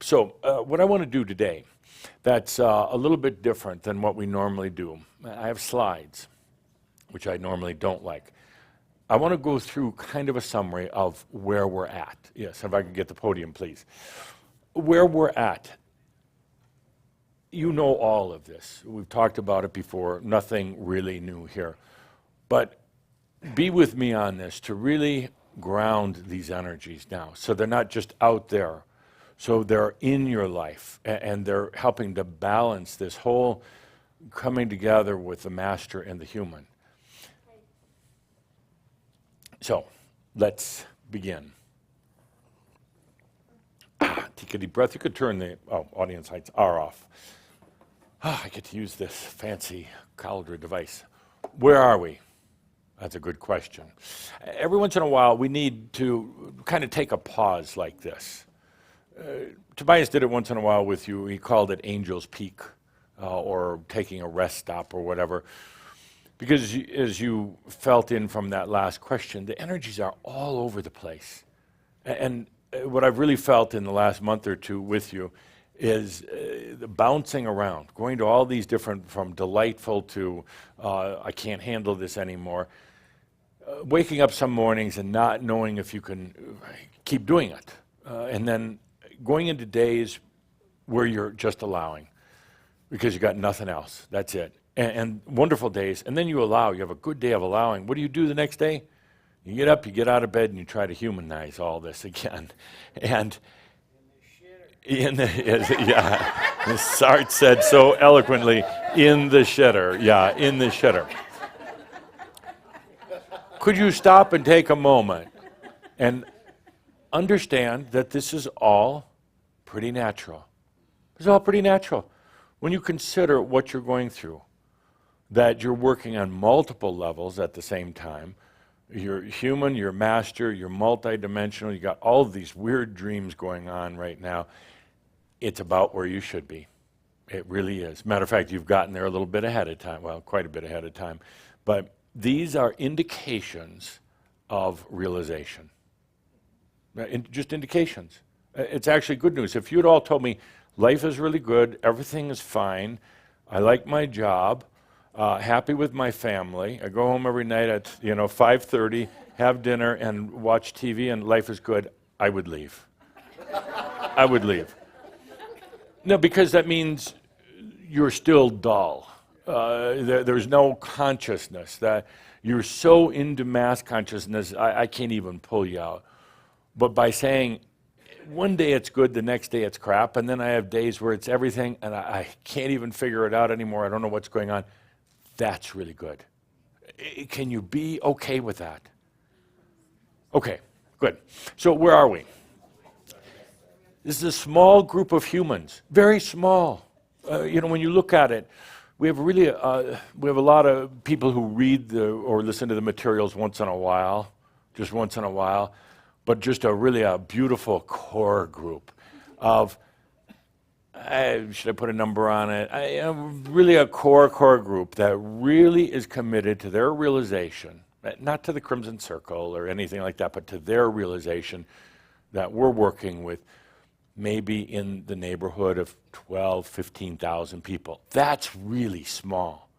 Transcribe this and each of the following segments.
What I want to do today, that's a little bit different than what we normally do. I have slides, which I normally don't like. I want to go through kind of a summary of where we're at. Yes, if I could get the podium, please. Where we're at. You know all of this. We've talked about it before. Nothing really new here. But be with me on this to really ground these energies now, so they're not just out there. So they're in your life, and they're helping to balance this whole coming together with the master and the human. So let's begin. Take a deep breath. You could turn the audience lights are off. I get to use this fancy cauldron device. Where are we? That's a good question. Every once in a while, we need to kind of take a pause like this. Tobias did it once in a while with you. He called it Angel's Peak, or taking a rest stop or whatever. Because as you felt in from that last question, the energies are all over the place. And what I've really felt in the last month or two with you is the bouncing around, going to all these different, from delightful to I can't handle this anymore. Waking up some mornings and not knowing if you can keep doing it. And then going into days where you're just allowing because you got nothing else. That's it. And wonderful days. And then you allow. You have a good day of allowing. What do you do the next day? You get up, you get out of bed, and you try to humanize all this again. And as Sart said so eloquently, in the shitter. Yeah, in the shitter. Could you stop and take a moment and understand that this is all pretty natural? It's all pretty natural. When you consider what you're going through, that you're working on multiple levels at the same time, you're human, you're master, you're multidimensional, you got all of these weird dreams going on right now, it's about where you should be. It really is. Matter of fact, you've gotten there a little bit ahead of time, well, quite a bit ahead of time, but these are indications of realization. Just indications. It's actually good news. If you'd all told me, life is really good, everything is fine, I like my job, happy with my family, I go home every night at 5:30, have dinner and watch TV and life is good, I would leave. I would leave. No, because that means you're still dull. There's no consciousness. That you're so into mass consciousness, I can't even pull you out. But by saying, one day it's good, the next day it's crap, and then I have days where it's everything, and I can't even figure it out anymore, I don't know what's going on, that's really good. Can you be okay with that? Okay, good. So where are we? This is a small group of humans, very small. When you look at it, we have a lot of people who read or listen to the materials once in a while, just once in a while, but just a beautiful core group of, should I put a number on it? Really a core group that really is committed to their realization, not to the Crimson Circle or anything like that, but to their realization that we're working with maybe in the neighborhood of 12, 15,000 people. That's really small.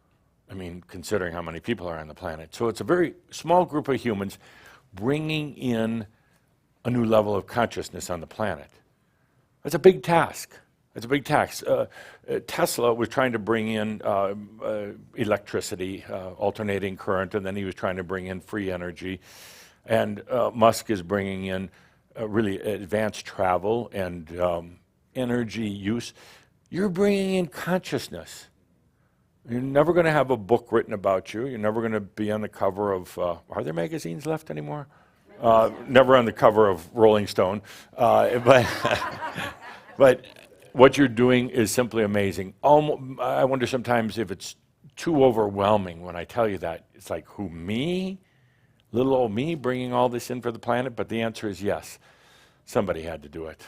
I mean, considering how many people are on the planet. So it's a very small group of humans bringing in a new level of consciousness on the planet. That's a big task. It's a big task. Tesla was trying to bring in electricity, alternating current, and then he was trying to bring in free energy. And Musk is bringing in really advanced travel and energy use. You're bringing in consciousness. You're never going to have a book written about you. You're never going to be on the cover of, are there magazines left anymore? Never on the cover of Rolling Stone. But what you're doing is simply amazing. I wonder sometimes if it's too overwhelming when I tell you that. It's like, who, me? Little old me bringing all this in for the planet? But the answer is yes. Somebody had to do it.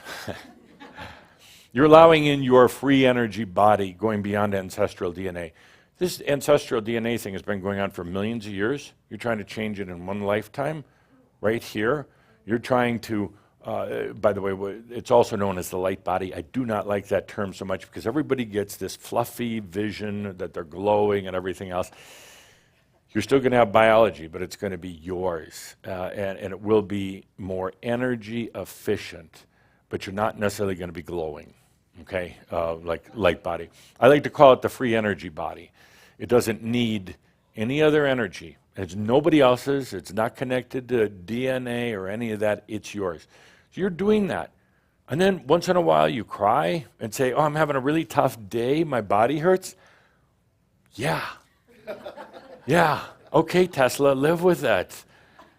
You're allowing in your free energy body going beyond ancestral DNA. This ancestral DNA thing has been going on for millions of years. You're trying to change it in one lifetime, right here. You're trying to By the way, it's also known as the light body. I do not like that term so much because everybody gets this fluffy vision that they're glowing and everything else. You're still going to have biology, but it's going to be yours, and it will be more energy efficient, but you're not necessarily going to be glowing, okay, like light body. I like to call it the free energy body. It doesn't need any other energy. It's nobody else's. It's not connected to DNA or any of that. It's yours. So you're doing that. And then once in a while you cry and say, oh, I'm having a really tough day. My body hurts. Yeah. Yeah. Okay, Tesla, live with that.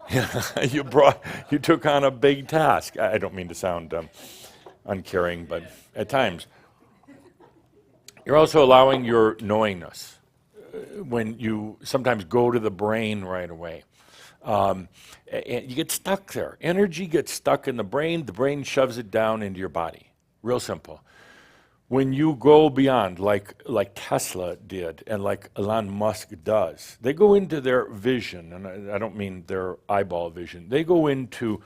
You took on a big task. I don't mean to sound uncaring, but at times. You're also allowing your knowingness when you sometimes go to the brain right away. And you get stuck there. Energy gets stuck in the brain shoves it down into your body. Real simple. When you go beyond, like Tesla did and like Elon Musk does, they go into their vision, and I don't mean their eyeball vision, they go into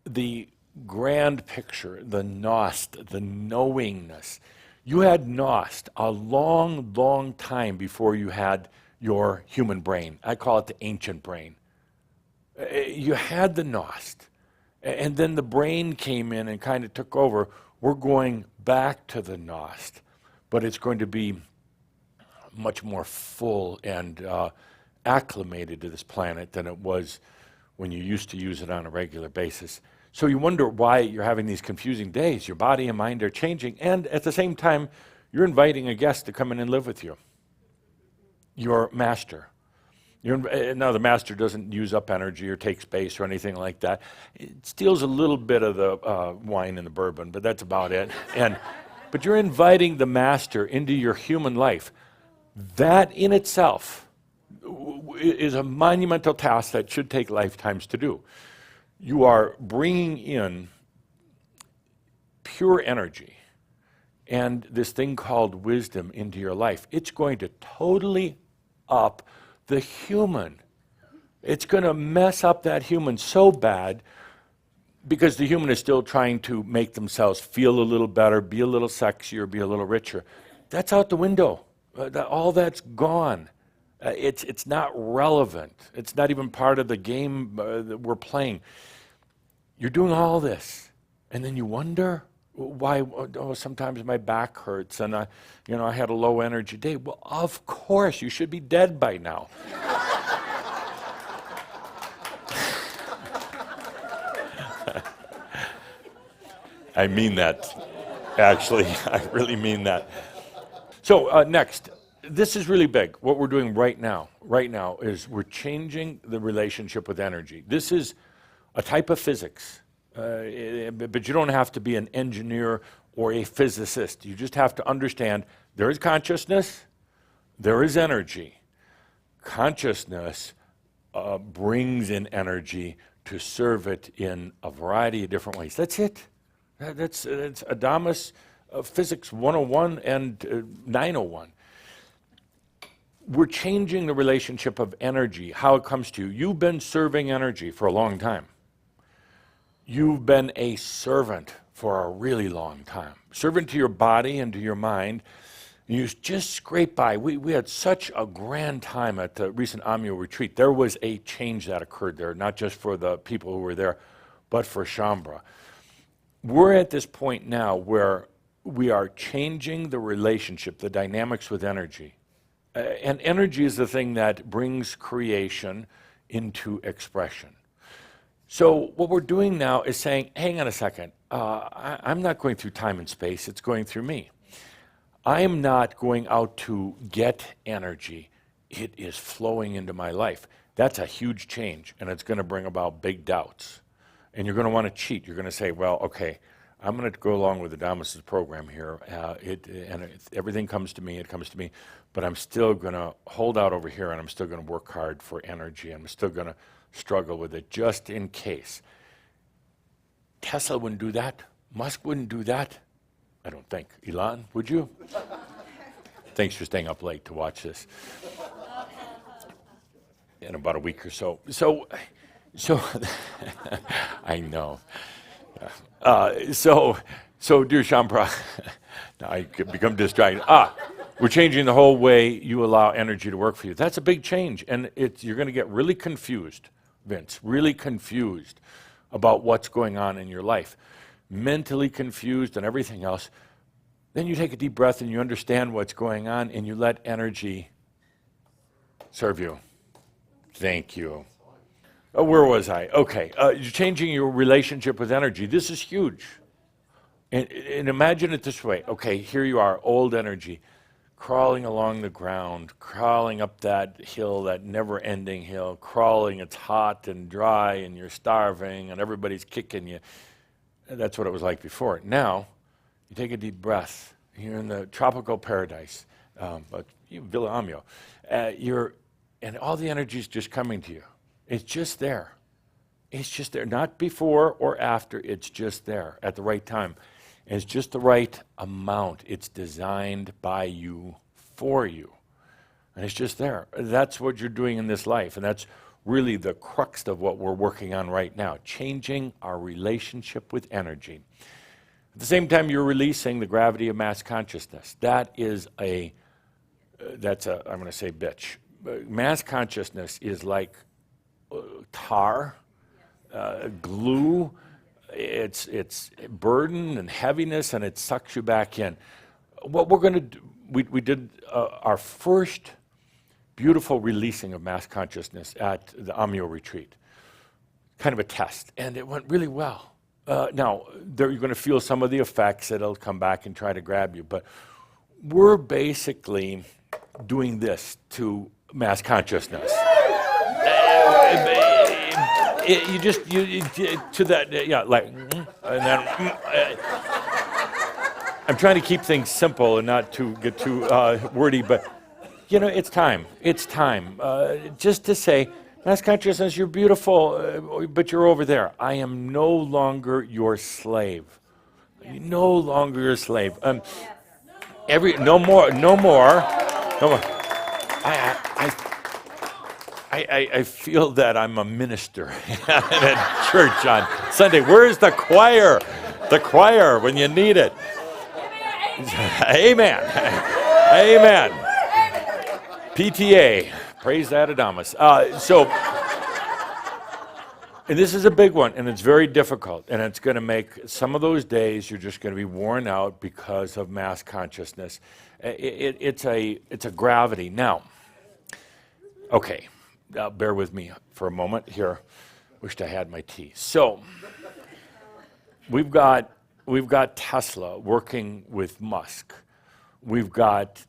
the grand picture, the Gnost, the knowingness. You had Gnost a long, long time before you had your human brain. I call it the ancient brain. You had the Gnost, and then the brain came in and kind of took over. We're going back to the Gnost, but it's going to be much more full and acclimated to this planet than it was when you used to use it on a regular basis. So you wonder why you're having these confusing days. Your body and mind are changing, and at the same time, you're inviting a guest to come in and live with you. Your master. Now, the master doesn't use up energy or take space or anything like that. It steals a little bit of the wine and the bourbon, but that's about it. But you're inviting the master into your human life. That in itself is a monumental task that should take lifetimes to do. You are bringing in pure energy and this thing called wisdom into your life. It's going to totally up the human. It's going to mess up that human so bad because the human is still trying to make themselves feel a little better, be a little sexier, be a little richer. That's out the window. All that's gone. It's not relevant. It's not even part of the game that we're playing. You're doing all this, and then you wonder why. Oh, sometimes my back hurts, and I had a low energy day. Well, of course, you should be dead by now. I mean that. Actually, I really mean that. So next, this is really big. What we're doing right now is we're changing the relationship with energy. This is a type of physics, but you don't have to be an engineer or a physicist. You just have to understand there is consciousness, there is energy. Consciousness brings in energy to serve it in a variety of different ways. That's it. That's Adamus Physics 101 and 901. We're changing the relationship of energy, how it comes to you. You've been serving energy for a long time. You've been a servant for a really long time. Servant to your body and to your mind. You just scrape by. We had such a grand time at the recent Amio retreat. There was a change that occurred there, not just for the people who were there, but for Shambhala. We're at this point now where we are changing the relationship, the dynamics with energy. And energy is the thing that brings creation into expression. So what we're doing now is saying, hang on a second, I'm not going through time and space, it's going through me. I am not going out to get energy, it is flowing into my life. That's a huge change, and it's going to bring about big doubts. And you're going to want to cheat. You're going to say, well, okay, I'm going to go along with Adamus' program here, everything comes to me, it comes to me, but I'm still going to hold out over here, and I'm still going to work hard for energy, and I'm still going to struggle with it just in case. Tesla wouldn't do that. Musk wouldn't do that. I don't think. Elon, would you? Thanks for staying up late to watch this in about a week or so. So So, I know. So, dear Shampra, now I could become distracted. We're changing the whole way you allow energy to work for you. That's a big change, and you're going to get really confused, Vince, really confused about what's going on in your life, mentally confused and everything else. Then you take a deep breath and you understand what's going on, and you let energy serve you. Thank you. Where was I? Okay, you're changing your relationship with energy. This is huge. And imagine it this way. Okay, here you are, old energy, crawling along the ground, crawling up that hill, that never-ending hill, crawling. It's hot and dry, and you're starving, and everybody's kicking you. That's what it was like before. Now, you take a deep breath. You're in the tropical paradise, but Villa Amio. And all the energy is just coming to you. It's just there. It's just there, not before or after. It's just there at the right time. And it's just the right amount. It's designed by you for you. And it's just there. That's what you're doing in this life. And that's really the crux of what we're working on right now, changing our relationship with energy. At the same time, you're releasing the gravity of mass consciousness. I'm going to say bitch. Mass consciousness is like tar, glue. It's burden and heaviness, and it sucks you back in. What we're going to do, we did our first beautiful releasing of mass consciousness at the Amio retreat, kind of a test, and it went really well. Now, you're going to feel some of the effects that'll come back and try to grab you, but we're basically doing this to mass consciousness. To that, and then, I'm trying to keep things simple and not to get too wordy, but, it's time. It's time. Just to say, mass consciousness, you're beautiful, but you're over there. I am no longer your slave. No longer your slave. No more. I feel that I'm a minister in a church on Sunday. Where's the choir? The choir when you need it. Amen. Amen. PTA. Praise that Adamus. And this is a big one, and it's very difficult, and it's going to make some of those days you're just going to be worn out because of mass consciousness. It's a gravity. Now, okay. Bear with me for a moment here. Wished I had my tea. So, we've got Tesla working with Musk. We've got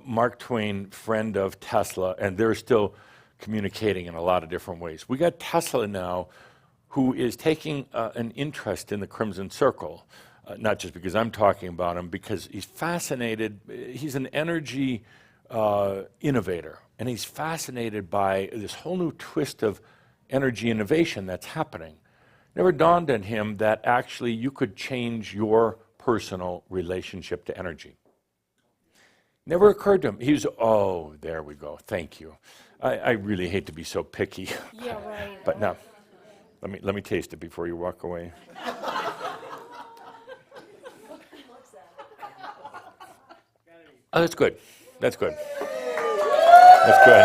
Mark Twain, friend of Tesla, and they're still communicating in a lot of different ways. We got Tesla now, who is taking an interest in the Crimson Circle, not just because I'm talking about him, because he's fascinated. He's an energy innovator. And he's fascinated by this whole new twist of energy innovation that's happening. Never dawned on him that actually you could change your personal relationship to energy. Never occurred to him. There we go. Thank you. I really hate to be so picky. Yeah, right. But now, let me taste it before you walk away. Oh, that's good. That's good. That's good.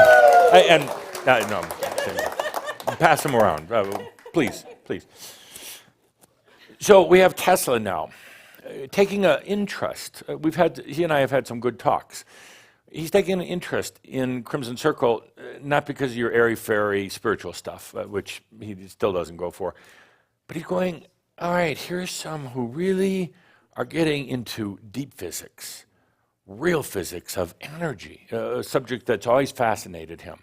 No, pass them around, please. So we have Tesla now, taking an interest. He and I have had some good talks. He's taking an interest in Crimson Circle, not because of your airy-fairy spiritual stuff, which he still doesn't go for, but he's going, all right, here's some who really are getting into deep physics. Real physics of energy, a subject that's always fascinated him.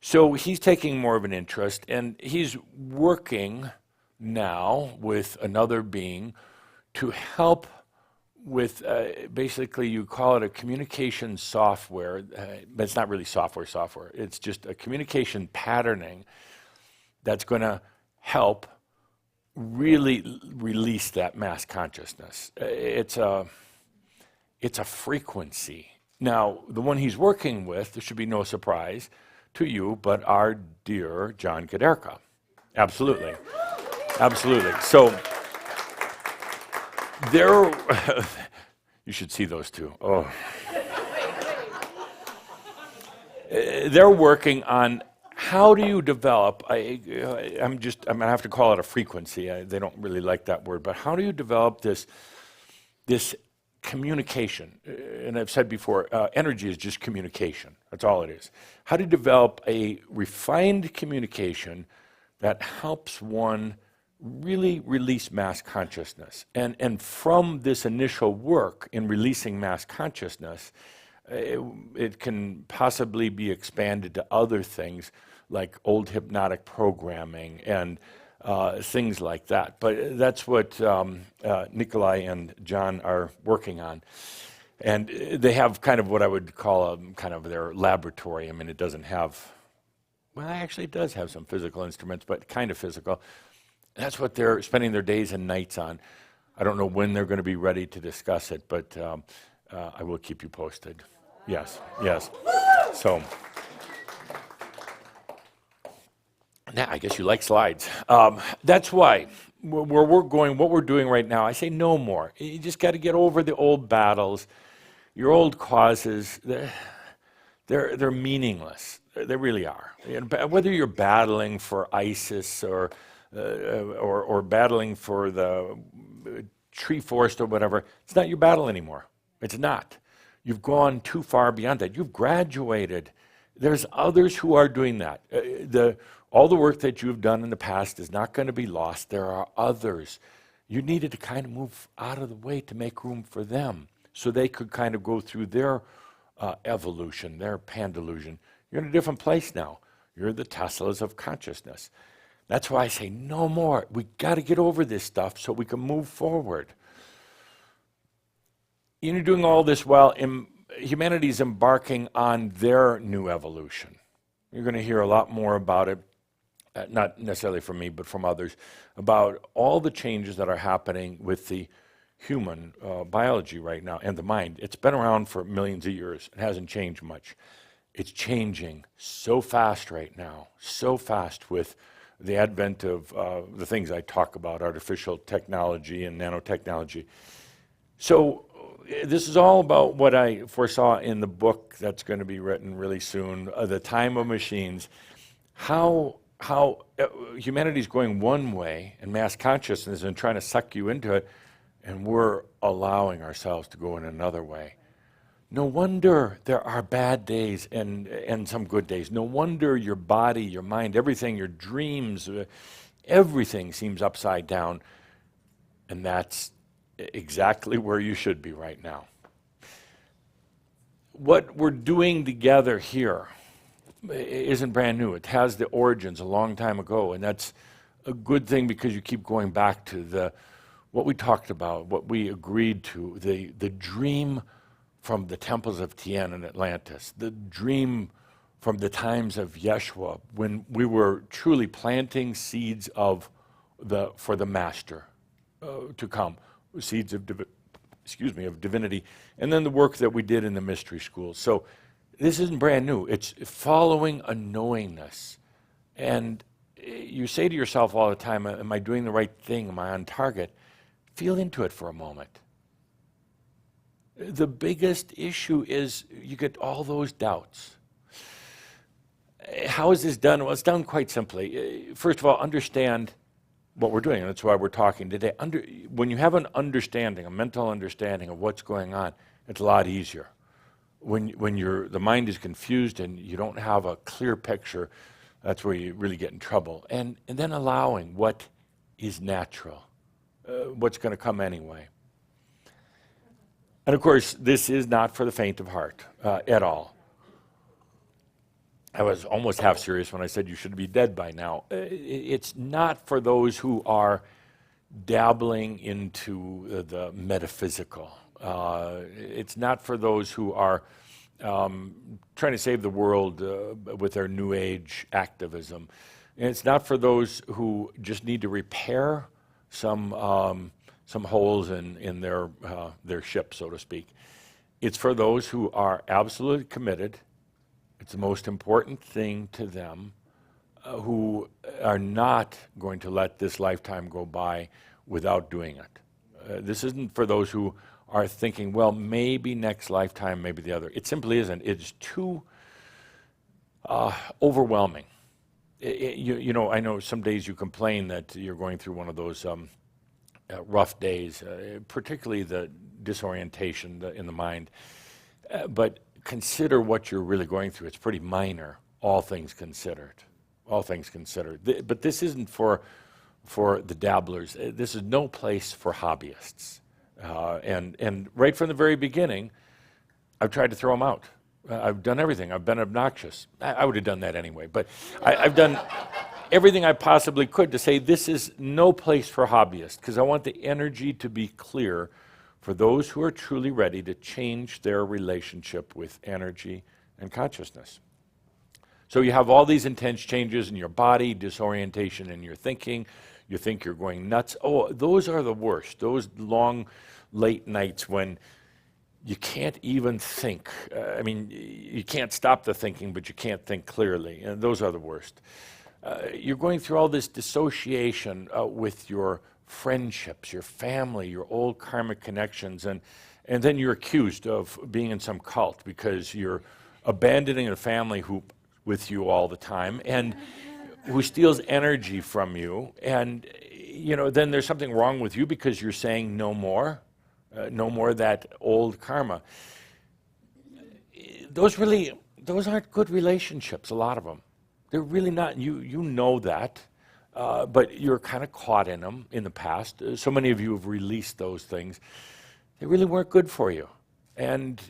So he's taking more of an interest, and he's working now with another being to help with, basically you call it a communication software, but it's not really software. It's just a communication patterning that's going to help really release that mass consciousness. It's a frequency. Now, the one he's working with, there should be no surprise, to you, but our dear John Kaderka. Absolutely. Absolutely. So there, you should see those two. Oh. They're working on how do you develop, I'm going to have to call it a frequency. They don't really like that word, but how do you develop this communication? And I've said before, energy is just communication. That's all it is. How do you develop a refined communication that helps one really release mass consciousness? And from this initial work in releasing mass consciousness, it can possibly be expanded to other things like old hypnotic programming and things like that. But that's what Nikolai and John are working on. And they have kind of what I would call kind of their laboratory. I mean, it doesn't have, well, actually it does have some physical instruments, but kind of physical. That's what they're spending their days and nights on. I don't know when they're going to be ready to discuss it, but I will keep you posted. Yes, yes. So, now I guess you like slides. That's why where we're going, what we're doing right now, I say no more. You just got to get over the old battles, your old causes. They're meaningless. They really are. Whether you're battling for ISIS or battling for the tree forest or whatever, it's not your battle anymore. It's not. You've gone too far beyond that. You've graduated. There's others who are doing that. All the work that you've done in the past is not going to be lost. There are others. You needed to kind of move out of the way to make room for them so they could kind of go through their evolution, their pandelusion. You're in a different place now. You're the Teslas of consciousness. That's why I say no more. We got to get over this stuff so we can move forward. You're doing all this while humanity's embarking on their new evolution. You're going to hear a lot more about it, not necessarily from me, but from others, about all the changes that are happening with the human biology right now and the mind. It's been around for millions of years. It hasn't changed much. It's changing so fast right now, so fast with the advent of the things I talk about, artificial technology and nanotechnology. So this is all about what I foresaw in the book that's going to be written really soon, The Time of Machines, how humanity's going one way and mass consciousness and trying to suck you into it, and we're allowing ourselves to go in another way. No wonder there are bad days and some good days. No wonder your body, your mind, everything, your dreams, everything seems upside down, and that's exactly where you should be right now. What we're doing together here isn't brand new. It has the origins a long time ago, and that's a good thing because you keep going back to what we talked about, what we agreed to, the dream from the temples of Tien and Atlantis, the dream from the times of Yeshua, when we were truly planting seeds for the master to come. Seeds of divinity, and then the work that we did in the mystery schools. So this isn't brand new. It's following a knowingness. And you say to yourself all the time, am I doing the right thing? Am I on target? Feel into it for a moment. The biggest issue is you get all those doubts. How is this done? Well, it's done quite simply. First of all, understand what we're doing, and that's why we're talking today. When you have an understanding, a mental understanding of what's going on, it's a lot easier. When the mind is confused and you don't have a clear picture, that's where you really get in trouble. And then allowing what is natural, what's going to come anyway. And of course, this is not for the faint of heart at all. I was almost half serious when I said you should be dead by now. It's not for those who are dabbling into the metaphysical. It's not for those who are trying to save the world with their New Age activism. And it's not for those who just need to repair some holes in their ship, so to speak. It's for those who are absolutely committed It's the most important thing to them who are not going to let this lifetime go by without doing it. This isn't for those who are thinking, well, maybe next lifetime, maybe the other. It simply isn't. It's too overwhelming. You know, I know some days you complain that you're going through one of those rough days, particularly the disorientation in the mind. But consider what you're really going through. It's pretty minor, all things considered. All things considered. But this isn't for the dabblers. This is no place for hobbyists. And right from the very beginning, I've tried to throw them out. I've done everything. I've been obnoxious. I would have done that anyway. But I've done everything I possibly could to say this is no place for hobbyists, because I want the energy to be clear for those who are truly ready to change their relationship with energy and consciousness. So you have all these intense changes in your body, disorientation in your thinking. You think you're going nuts. Oh, those are the worst. Those long, late nights when you can't even think. I mean, you can't stop the thinking, but you can't think clearly. And those are the worst. You're going through all this dissociation with your friendships, your family, your old karmic connections, and then you're accused of being in some cult because you're abandoning a family who with you all the time and who steals energy from you. And, you know, then there's something wrong with you because you're saying no more of that old karma. Those aren't good relationships, a lot of them. They're really not. You know that, but you're kind of caught in them in the past. So many of you have released those things. They really weren't good for you. And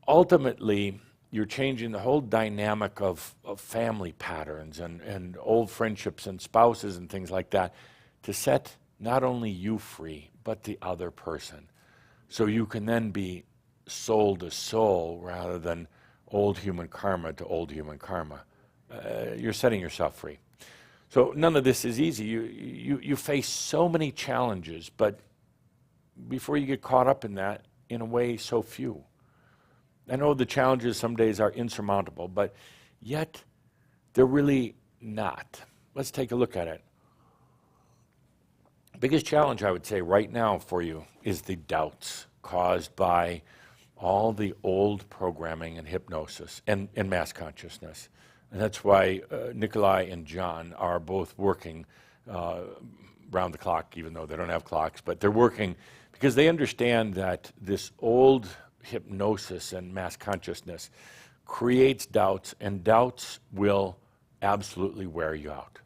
ultimately, you're changing the whole dynamic of family patterns and old friendships and spouses and things like that to set not only you free, but the other person. So you can then be soul to soul rather than old human karma to old human karma. You're setting yourself free. So none of this is easy. You face so many challenges, but before you get caught up in that, in a way, so few. I know the challenges some days are insurmountable, but yet they're really not. Let's take a look at it. Biggest challenge, I would say, right now for you is the doubts caused by all the old programming and hypnosis and mass consciousness. And that's why Nikolai and John are both working round the clock, even though they don't have clocks, but they're working because they understand that this old hypnosis and mass consciousness creates doubts, and doubts will absolutely wear you out.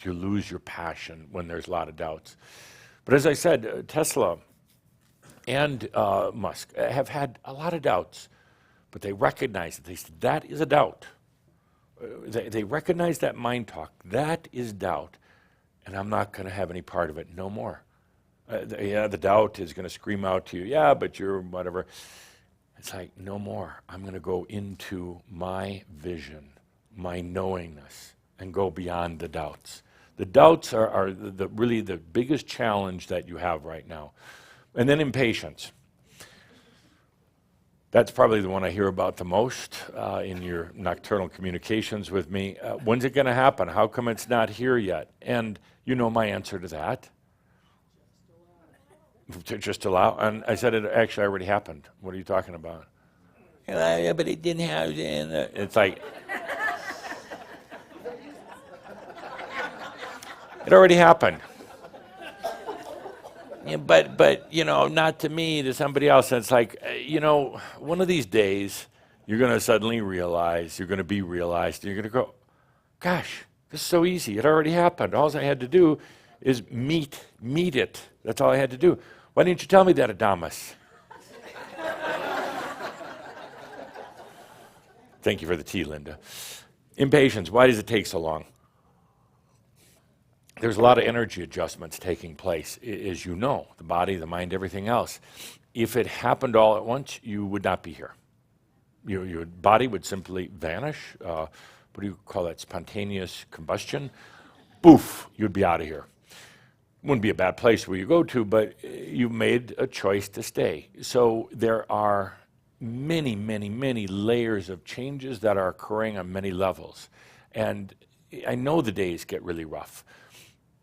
You lose your passion when there's a lot of doubts. But as I said, Tesla and Musk have had a lot of doubts, but they recognize it. They said, that is a doubt. They recognize that mind talk. That is doubt, and I'm not going to have any part of it no more. The doubt is going to scream out to you, yeah, but you're whatever. It's like, no more. I'm going to go into my vision, my knowingness, and go beyond the doubts. The doubts are really the biggest challenge that you have right now. And then impatience. That's probably the one I hear about the most in your nocturnal communications with me. When's it going to happen? How come it's not here yet? And you know my answer to that. Just allow. And I said it actually already happened. What are you talking about? Yeah, but it didn't have. It's like it already happened. Yeah, but you know, not to me, to somebody else. And it's like, you know, one of these days you're going to suddenly realize, you're going to be realized, and you're going to go, gosh, this is so easy. It already happened. All I had to do is meet it. That's all I had to do. Why didn't you tell me that, Adamus? Thank you for the tea, Linda. Impatience. Why does it take so long? There's a lot of energy adjustments taking place, as you know, the body, the mind, everything else. If it happened all at once, you would not be here. Your body would simply vanish. What do you call that? Spontaneous combustion. Boof, you'd be out of here. Wouldn't be a bad place where you go to, but you made a choice to stay. So there are many, many, many layers of changes that are occurring on many levels. And I know the days get really rough.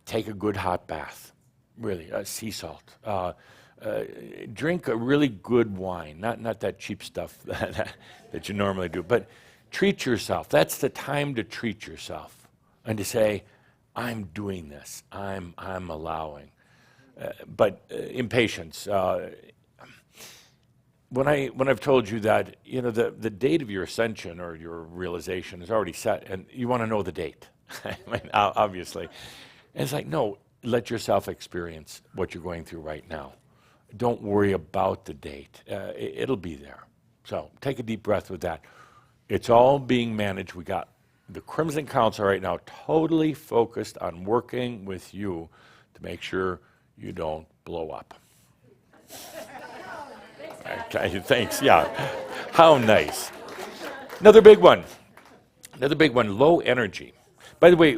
Take a good hot bath, really, sea salt. Drink a really good wine, not that cheap stuff that you normally do, but treat yourself. That's the time to treat yourself and to say, I'm doing this, I'm allowing. But impatience. When I've told you that, the date of your ascension or your realization is already set, and you want to know the date, I mean, obviously. And it's like, no, let yourself experience what you're going through right now. Don't worry about the date. It'll be there. So take a deep breath with that. It's all being managed. We got the Crimson Council right now totally focused on working with you to make sure you don't blow up. Okay, thanks. Yeah. How nice. Another big one, low energy. By the way,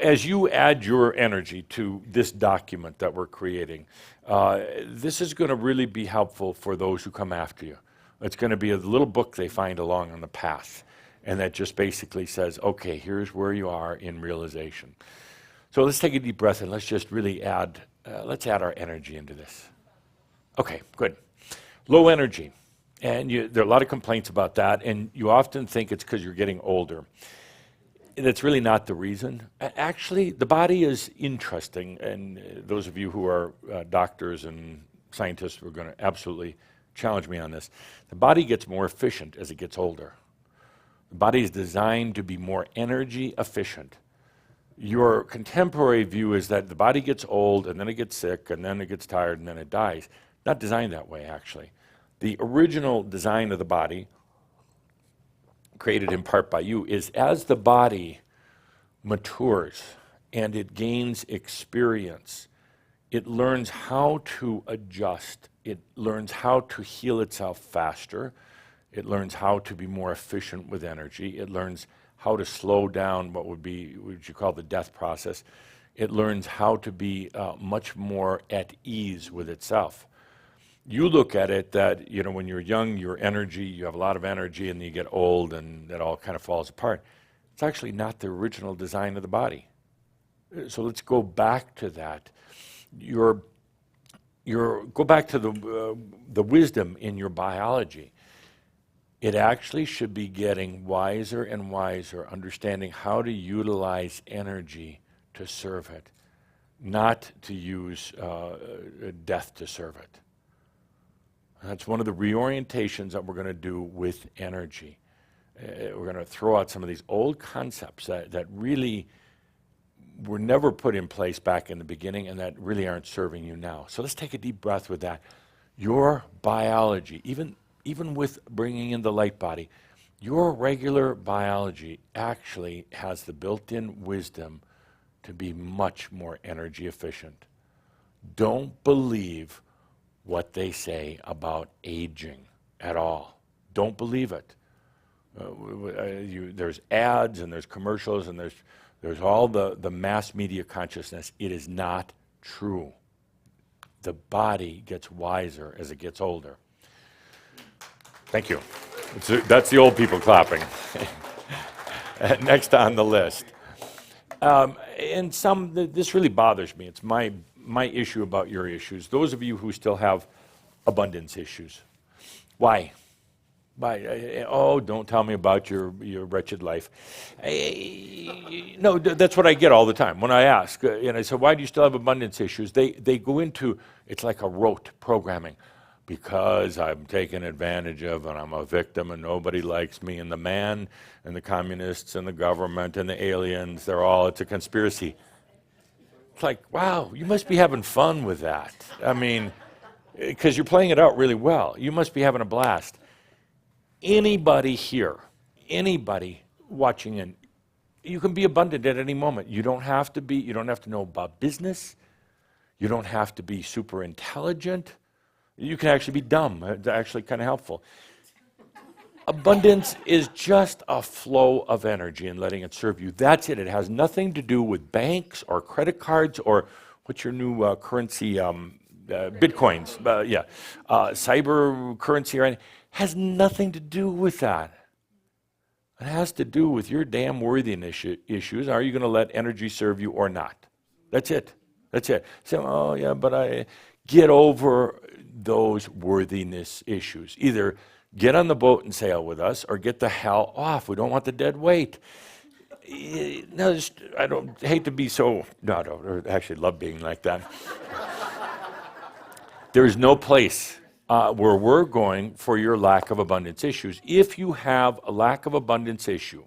as you add your energy to this document that we're creating, this is going to really be helpful for those who come after you. It's going to be a little book they find along on the path, and that just basically says, okay, here's where you are in realization. So let's take a deep breath and let's just really add our energy into this. Okay, good. Low energy, and there are a lot of complaints about that, and you often think it's because you're getting older. That's really not the reason. Actually, the body is interesting, and those of you who are doctors and scientists are going to absolutely challenge me on this. The body gets more efficient as it gets older. The body is designed to be more energy efficient. Your contemporary view is that the body gets old, and then it gets sick, and then it gets tired, and then it dies. Not designed that way, actually. The original design of the body, created in part by you, is as the body matures and it gains experience, it learns how to adjust. It learns how to heal itself faster. It learns how to be more efficient with energy. It learns how to slow down what would you call the death process. It learns how to be much more at ease with itself. You look at it that, when you're young, you have a lot of energy, and then you get old and it all kind of falls apart. It's actually not the original design of the body. So let's go back to that. Go back to the wisdom in your biology. It actually should be getting wiser and wiser, understanding how to utilize energy to serve it, not to use death to serve it. That's one of the reorientations that we're going to do with energy. We're going to throw out some of these old concepts that really were never put in place back in the beginning and that really aren't serving you now. So let's take a deep breath with that. Your biology, even with bringing in the light body, your regular biology actually has the built-in wisdom to be much more energy efficient. Don't believe what they say about aging at all. Don't believe it. There's ads and there's commercials and there's all the mass media consciousness. It is not true. The body gets wiser as it gets older. Thank you. That's the old people clapping. Next on the list. And this really bothers me. It's my issue about your issues. Those of you who still have abundance issues. Why? Oh, don't tell me about your wretched life. No, that's what I get all the time when I ask. And I say, why do you still have abundance issues? They go into, it's like a rote programming. Because I'm taken advantage of and I'm a victim and nobody likes me, and the man and the communists and the government and the aliens, it's a conspiracy. It's like, wow, you must be having fun with that. I mean, because you're playing it out really well. You must be having a blast. Anybody here, anybody watching in, you can be abundant at any moment. You don't have to know about business. You don't have to be super intelligent. You can actually be dumb. It's actually kind of helpful. Abundance is just a flow of energy and letting it serve you. That's it. It has nothing to do with banks or credit cards or what's your new currency, bitcoins, cyber currency, or anything, has nothing to do with that. It has to do with your damn worthiness issues. Are you going to let energy serve you or not? That's it. That's it. So, oh yeah, but I get over those worthiness issues. Either get on the boat and sail with us, or get the hell off. We don't want the dead weight. No, I don't hate to be so. No, I don't actually love being like that. There is no place where we're going for your lack of abundance issues. If you have a lack of abundance issue,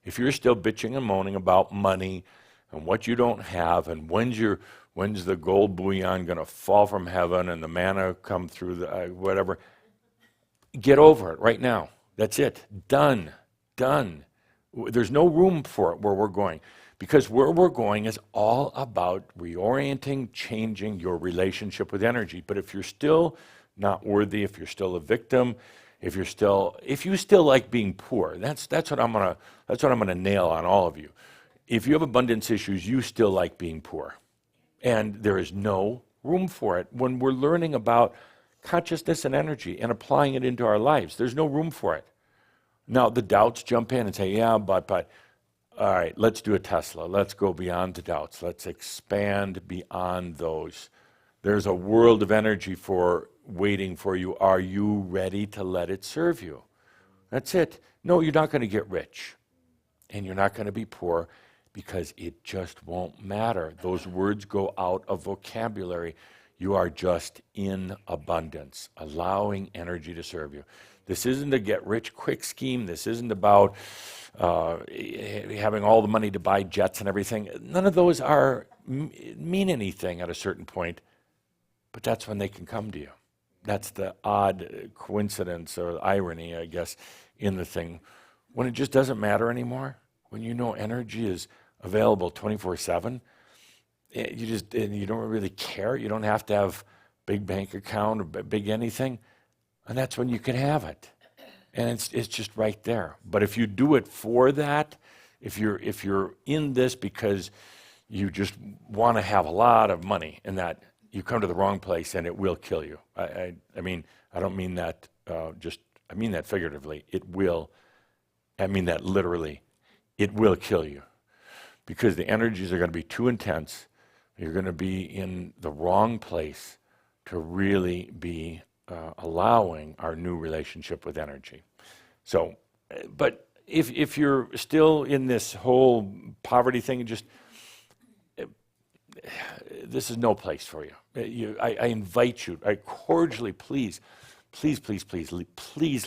if you're still bitching and moaning about money and what you don't have, and when's the gold bullion going to fall from heaven and the manna come through the whatever, get over it right now. That's it. Done. There's no room for it where we're going, because where we're going is all about reorienting, changing your relationship with energy. But if you're still not worthy, if you're still a victim, if you still like being poor, that's what I'm gonna nail on all of you. If you have abundance issues, you still like being poor, and there is no room for it when we're learning about consciousness and energy and applying it into our lives. There's no room for it. Now the doubts jump in and say, yeah, but all right, let's do a Tesla. Let's go beyond the doubts. Let's expand beyond those. There's a world of energy waiting for you. Are you ready to let it serve you? That's it. No, you're not going to get rich, and you're not going to be poor, because it just won't matter. Those words go out of vocabulary. You are just in abundance, allowing energy to serve you. This isn't a get-rich-quick scheme. This isn't about having all the money to buy jets and everything. None of those mean anything at a certain point, but that's when they can come to you. That's the odd coincidence or irony, I guess, in the thing. When it just doesn't matter anymore, when you know energy is available 24/7, you don't really care. You don't have to have big bank account or big anything, and that's when you can have it. And it's just right there. But if you do it for that, if you're in this because you just want to have a lot of money, and that you come to the wrong place, and it will kill you. I mean, I don't mean that I mean that figuratively. I mean that literally. It will kill you, because the energies are going to be too intense. You're going to be in the wrong place to really be allowing our new relationship with energy. So, but if you're still in this whole poverty thing, this is no place for you. I invite you, I cordially, please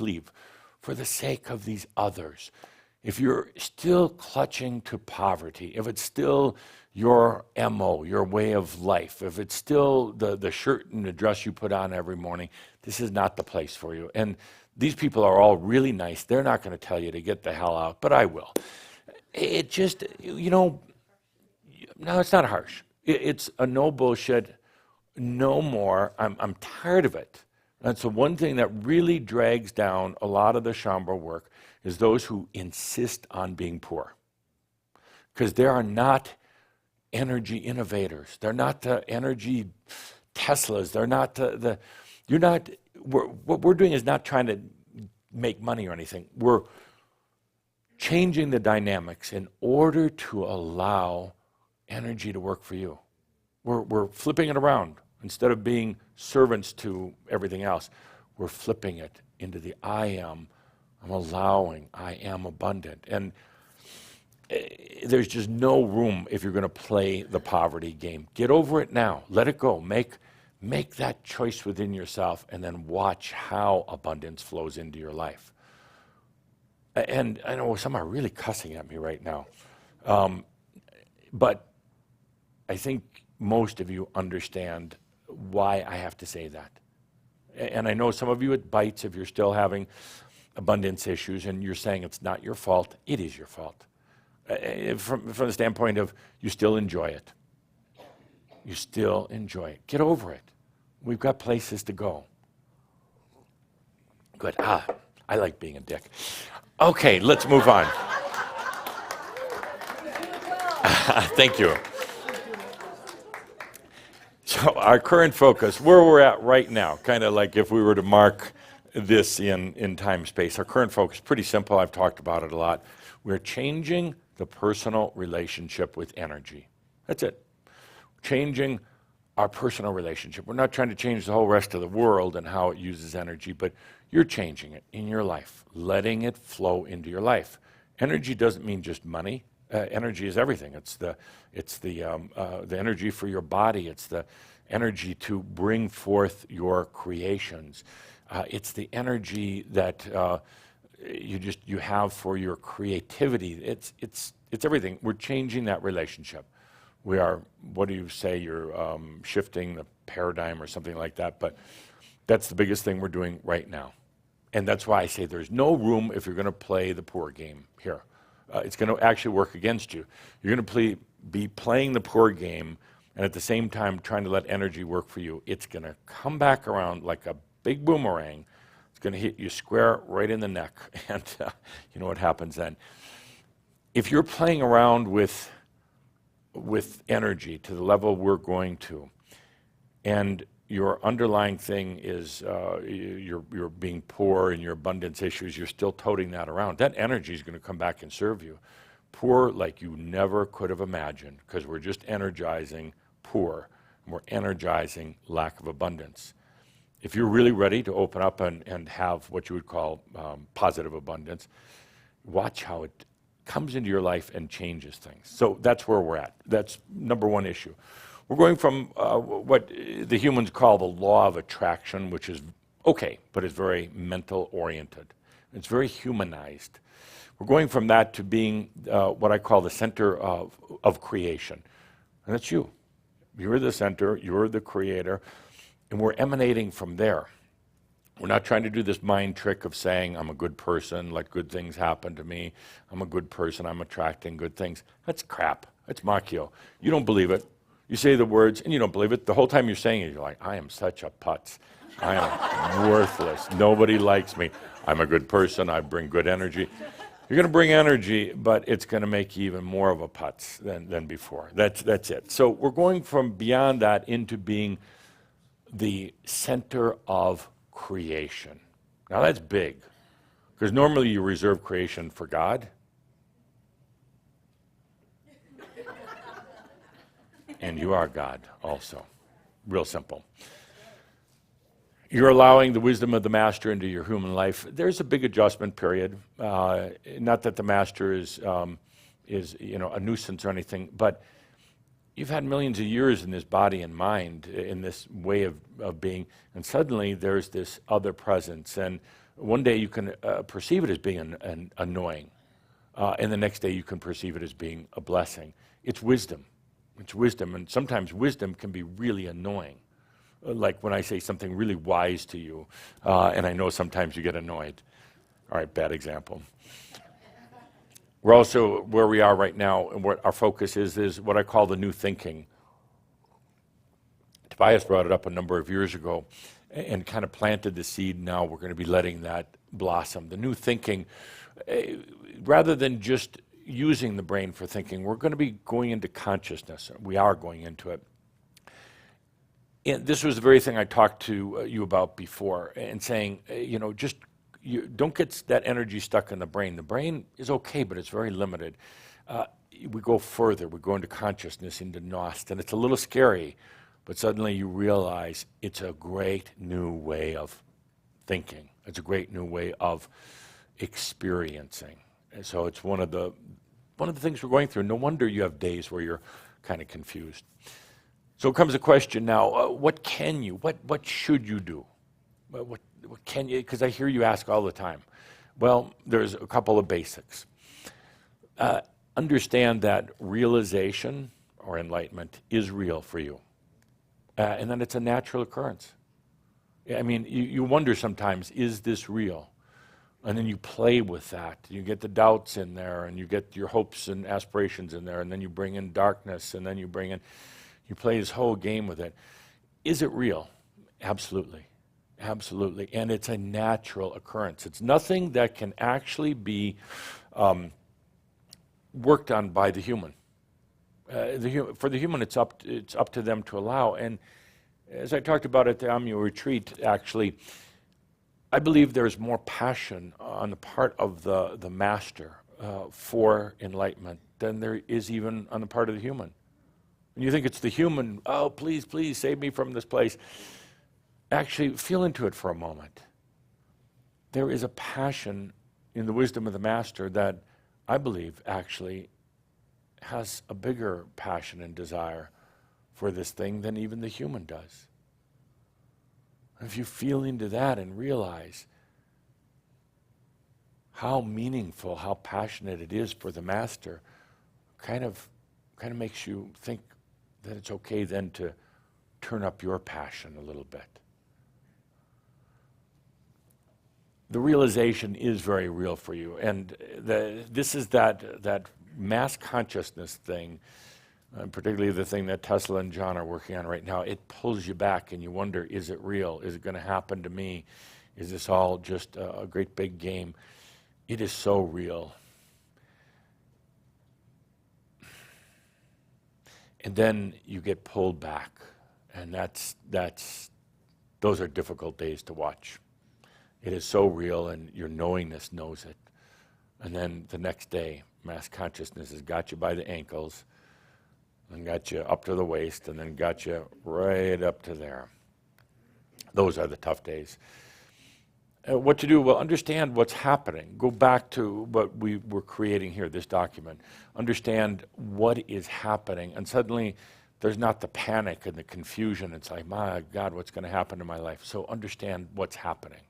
leave for the sake of these others. If you're still clutching to poverty, if it's still your MO, your way of life, if it's still the shirt and the dress you put on every morning, this is not the place for you. And these people are all really nice. They're not going to tell you to get the hell out, but I will. It just, no, it's not harsh. It's a no bullshit, no more. I'm tired of it. That's the one thing that really drags down a lot of the Shambhala work, is those who insist on being poor. Because there are not energy innovators. They're not the energy Teslas. They're not what we're doing is not trying to make money or anything. We're changing the dynamics in order to allow energy to work for you. We're flipping it around. Instead of being servants to everything else, we're flipping it into the I am. I'm allowing, I am abundant. And there's just no room if you're going to play the poverty game. Get over it now. Let it go. Make that choice within yourself, and then watch how abundance flows into your life. And I know some are really cussing at me right now. But I think most of you understand why I have to say that. And I know some of you it bites if you're still having abundance issues and you're saying it's not your fault. It is your fault. From the standpoint of you still enjoy it. You still enjoy it. Get over it. We've got places to go. Good. I like being a dick. Okay, let's move on. Thank you. So our current focus, where we're at right now, kind of like if we were to mark this in time space, our current focus, pretty simple, I've talked about it a lot. We're changing the personal relationship with energy. That's it. Changing our personal relationship. We're not trying to change the whole rest of the world and how it uses energy, but you're changing it in your life, letting it flow into your life. Energy doesn't mean just money. Energy is everything. It's the energy for your body. It's the energy to bring forth your creations. It's the energy that you have for your creativity. It's everything. We're changing that relationship. We are, what do you say, you're shifting the paradigm or something like that, but that's the biggest thing we're doing right now. And that's why I say there's no room if you're going to play the poor game here. It's going to actually work against you. You're going to be playing the poor game and at the same time trying to let energy work for you. It's going to come back around like a big boomerang. It's going to hit you square right in the neck. And you know what happens then. If you're playing around with energy to the level we're going to, and your underlying thing is you're being poor and your abundance issues, you're still toting that around, that energy is going to come back and serve you. Poor like you never could have imagined, because we're just energizing poor, and we're energizing lack of abundance. If you're really ready to open up and have what you would call positive abundance, watch how it comes into your life and changes things. So that's where we're at. That's number one issue. We're going from what the humans call the law of attraction, which is okay, but it's very mental oriented. It's very humanized. We're going from that to being what I call the center of creation. And that's you. You're the center, you're the creator, and we're emanating from there. We're not trying to do this mind trick of saying, I'm a good person, let good things happen to me. I'm a good person, I'm attracting good things. That's crap. That's Machio. You don't believe it. You say the words, and you don't believe it. The whole time you're saying it, you're like, I am such a putz. I am worthless. Nobody likes me. I'm a good person. I bring good energy. You're going to bring energy, but it's going to make you even more of a putz than before. That's it. So we're going from beyond that into being the center of creation. Now that's big, because normally you reserve creation for God. And you are God also. Real simple. You're allowing the wisdom of the master into your human life. There's a big adjustment period. Not that the master is a nuisance or anything, but you've had millions of years in this body and mind, in this way of being, and suddenly there's this other presence. And one day you can perceive it as being annoying, and the next day you can perceive it as being a blessing. It's wisdom. It's wisdom, and sometimes wisdom can be really annoying. Like when I say something really wise to you, and I know sometimes you get annoyed. All right, bad example. We're also, where we are right now, and what our focus is what I call the new thinking. Tobias brought it up a number of years ago and kind of planted the seed. Now we're going to be letting that blossom. The new thinking, rather than just using the brain for thinking, we're going to be going into consciousness. We are going into it. And this was the very thing I talked to you about before, and saying, you don't get that energy stuck in the brain. The brain is okay, but it's very limited. We go further. We go into consciousness, into Nost, and it's a little scary, but suddenly you realize it's a great new way of thinking. It's a great new way of experiencing. And so it's one of the things we're going through. No wonder you have days where you're kind of confused. So comes a question now, what should you do? What can you, because I hear you ask all the time. Well, there's a couple of basics. Understand that realization or enlightenment is real for you. And then it's a natural occurrence. I mean, you wonder sometimes, is this real? And then you play with that. You get the doubts in there, and you get your hopes and aspirations in there, and then you bring in darkness, and then you play this whole game with it. Is it real? Absolutely. Absolutely. And it's a natural occurrence. It's nothing that can actually be worked on by the human. For the human, it's up to them to allow. And as I talked about at the annual retreat, actually, I believe there's more passion on the part of the master for enlightenment than there is even on the part of the human. And you think it's the human, oh, please, please save me from this place. Actually, feel into it for a moment. There is a passion in the wisdom of the master that I believe actually has a bigger passion and desire for this thing than even the human does. If you feel into that and realize how meaningful, how passionate it is for the master, kind of makes you think that it's okay then to turn up your passion a little bit. The realization is very real for you, and this is that mass consciousness thing, particularly the thing that Tesla and John are working on right now. It pulls you back and you wonder, is it real? Is it going to happen to me? Is this all just a great big game? It is so real. And then you get pulled back, and those are difficult days to watch. It is so real, and your knowingness knows it. And then the next day, mass consciousness has got you by the ankles, and got you up to the waist, and then got you right up to there. Those are the tough days. What to do? Well, understand what's happening. Go back to what we were creating here, this document. Understand what is happening, and suddenly there's not the panic and the confusion. It's like, my God, what's going to happen to my life? So understand what's happening.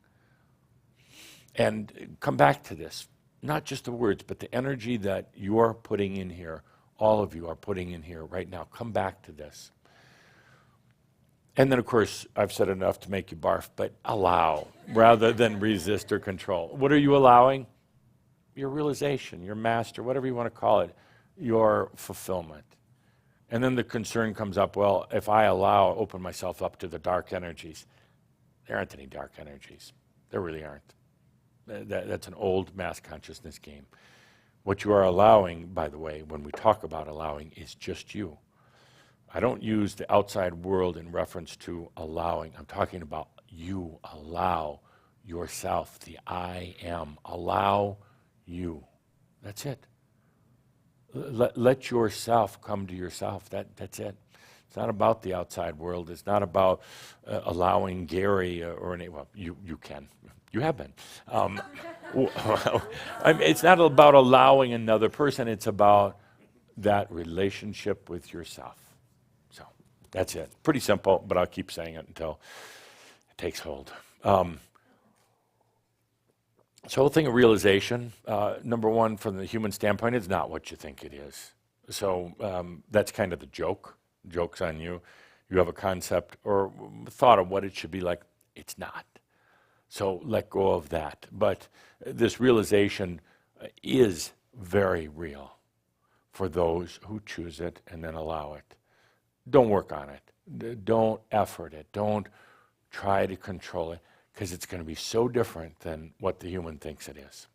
And come back to this, not just the words, but the energy that you're putting in here, all of you are putting in here right now. Come back to this. And then, of course, I've said enough to make you barf, but allow rather than resist or control. What are you allowing? Your realization, your master, whatever you want to call it, your fulfillment. And then the concern comes up, well, if I open myself up to the dark energies, there aren't any dark energies. There really aren't. That's an old mass consciousness game. What you are allowing, by the way, when we talk about allowing, is just you. I don't use the outside world in reference to allowing. I'm talking about you. Allow yourself, the I am. Allow you. That's it. Let yourself come to yourself. That's it. It's not about the outside world. It's not about allowing Gary or any, well, you can. You have been. It's not about allowing another person. It's about that relationship with yourself. So that's it. Pretty simple, but I'll keep saying it until it takes hold. So the whole thing of realization, number one, from the human standpoint, it's not what you think it is. So that's kind of the joke. Joke's on you. You have a concept or thought of what it should be like. It's not. So let go of that. But this realization is very real for those who choose it and then allow it. Don't work on it. Don't effort it. Don't try to control it, because it's going to be so different than what the human thinks it is.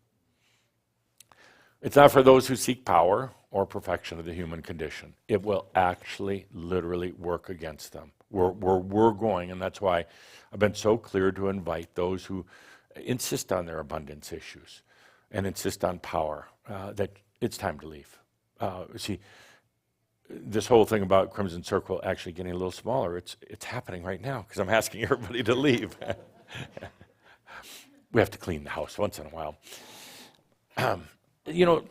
It's not for those who seek power or perfection of the human condition. It will actually literally work against them. We're going, and that's why I've been so clear to invite those who insist on their abundance issues and insist on power, that it's time to leave. See, this whole thing about Crimson Circle actually getting a little smaller, it's happening right now because I'm asking everybody to leave. We have to clean the house once in a while. You know,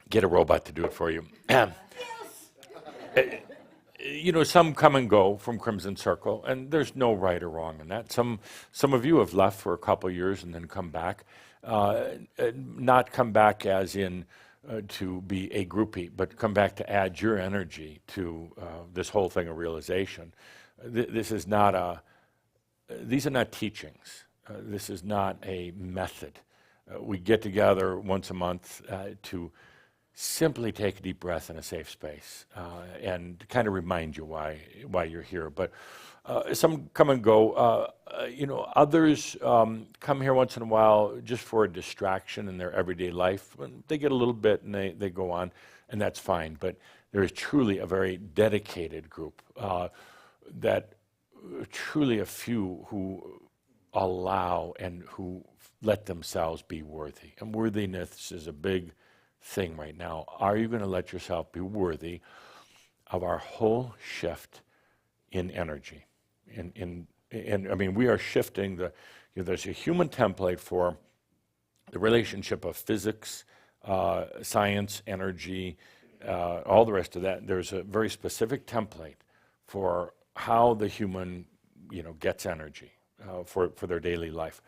get a robot to do it for you. You know, some come and go from Crimson Circle, and there's no right or wrong in that. Some of you have left for a couple of years and then come back. Not come back as in to be a groupie, but come back to add your energy to this whole thing of realization. This is not these are not teachings. This is not a method. We get together once a month to simply take a deep breath in a safe space and kind of remind you why you're here. But some come and go. Others come here once in a while just for a distraction in their everyday life. They get a little bit and they go on, and that's fine. But there is truly a very dedicated group that truly a few who allow and who let themselves be worthy. And worthiness is a big thing right now. Are you going to let yourself be worthy of our whole shift in energy? And I mean, we are shifting there's a human template for the relationship of physics, science, energy, all the rest of that. There's a very specific template for how the human, gets energy for their daily life.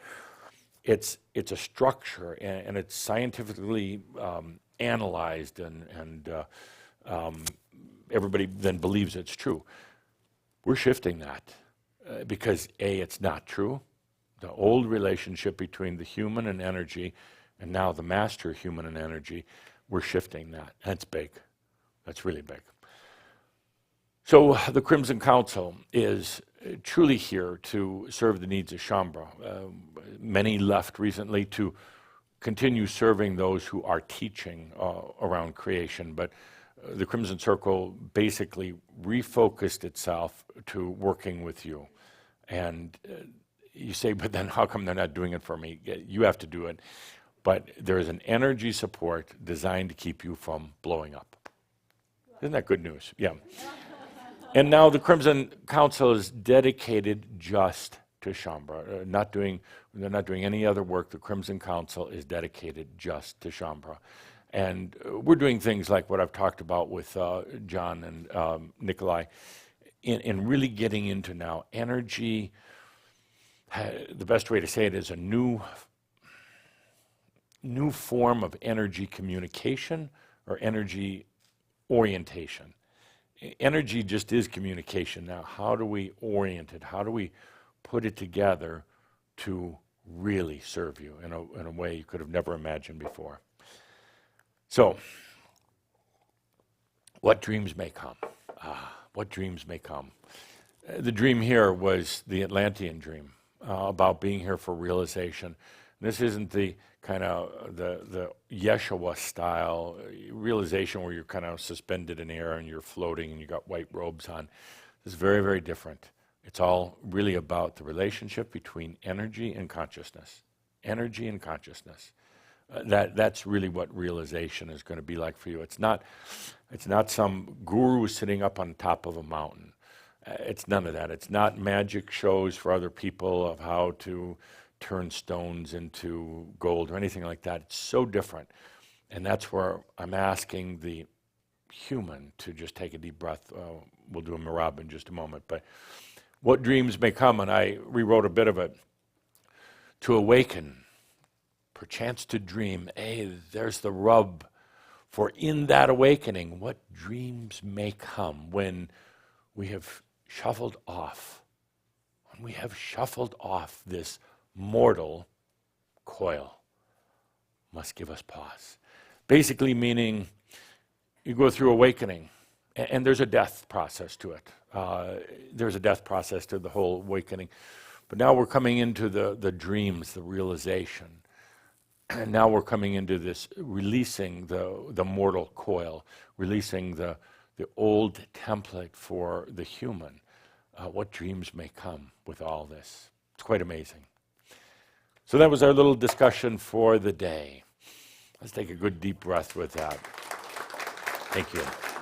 It's a structure, and it's scientifically analyzed, and everybody then believes it's true. We're shifting that because A, it's not true. The old relationship between the human and energy, and now the master human and energy, we're shifting that. That's big. That's really big. So the Crimson Council is truly here to serve the needs of Shaumbra. Many left recently to continue serving those who are teaching around creation, but the Crimson Circle basically refocused itself to working with you. And you say, but then how come they're not doing it for me? You have to do it. But there is an energy support designed to keep you from blowing up. Isn't that good news? Yeah. And now the Crimson Council is dedicated just to Shaumbra. They're not doing any other work. The Crimson Council is dedicated just to Shaumbra. And we're doing things like what I've talked about with John and Nikolai, in really getting into now energy. The best way to say it is a new form of energy communication or energy orientation. Energy just is communication. Now, how do we orient it? How do we put it together to really serve you in a way you could have never imagined before? So, what dreams may come? What dreams may come? The dream here was the Atlantean dream about being here for realization. This isn't the kind of the Yeshua style realization where you're kind of suspended in air and you're floating and you got white robes on. This is very, very different. It's all really about the relationship between energy and consciousness. Energy and consciousness. That's really what realization is going to be like for you. It's not some guru sitting up on top of a mountain. It's none of that. It's not magic shows for other people of how to turn stones into gold or anything like that. It's so different. And that's where I'm asking the human to just take a deep breath. We'll do a mirab in just a moment. But what dreams may come, and I rewrote a bit of it, to awaken, perchance to dream. Hey, there's the rub. For in that awakening, what dreams may come when we have shuffled off, this mortal coil, must give us pause. Basically meaning you go through awakening, and there's a death process to it. There's a death process to the whole awakening. But now we're coming into the dreams, the realization. And now we're coming into this releasing the mortal coil, releasing the old template for the human. What dreams may come with all this. It's quite amazing. So that was our little discussion for the day. Let's take a good deep breath with that. Thank you.